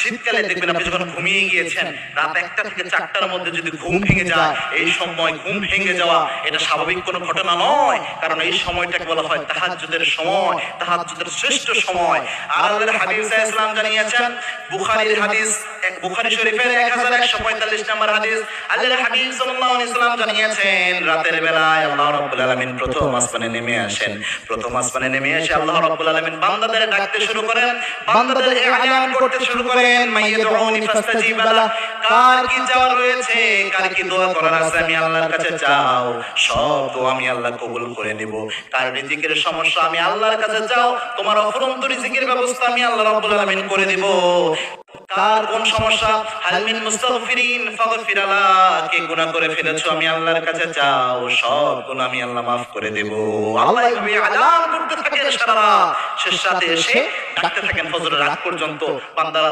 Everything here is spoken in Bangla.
শীতকালে দেখবেন আপনি যখন ঘুমিয়ে গিয়েছেন রাত 1টা থেকে 4টার মধ্যে যদি ঘুম ভেঙে যায়, এই সময় ঘুম ভেঙে যাওয়া এটা স্বাভাবিক কোনো ঘটনা নয়, কারণ এই সময়টাকে বলা হয় তাহাজ্জুদের সময়, তাহাজ্জুদের শ্রেষ্ঠ সময়। আর আল্লাহর হাবিব সাল্লাল্লাহু আলাইহি ওয়াসাল্লাম জানিয়েছেন, বুখারীর হাদিস, বুখারী শরীফের 1145 নম্বর হাদিস, আল্লাহর হাবিব সাল্লাল্লাহু আলাইহি ওয়াসাল্লাম জানিয়েছেন, রাতের বেলায় আল্লাহ রাব্বুল আলামিন প্রথম আসমানে নেমে আসেন। প্রথম আসমানে নেমে এসে আল্লাহ রাব্বুল আলামিন বান্দাদের ডাকতে শুরু করেন, বান্দাদের ইআলান করতে শুরু করেন, মাইয়াদউনি ফাস্তাজিব লা, কার কি চাওয়া রয়েছে, কার কি দোয়া করার আছে আমি আল্লাহর কাছে চাও, সব দোয়া আমি আল্লাহ কবুল করে নেব। কার রিজিকের সমস্যা আমি আল্লাহর কাছে চাও, তোমার অফুরন্ত রিজিকের ব্যবস্থা আমি আল্লাহ রাব্বুল আলামিন করে দেব। কার কোন সমস্যা, হাল মিন মুস্তাগফিরিন ফাগফির লা, কে গুনাহ করে ফেলেছো আমি আল্লাহর কাছে চাও, সব গুনাহ আমি আল্লাহ maaf করে দেব। আল্লাহ এভাবে আলান করতে থাকেন সারা রাত, শেষ রাতে এসে ডাকতে থাকেন ফজরের আগ পর্যন্ত, বান্দারা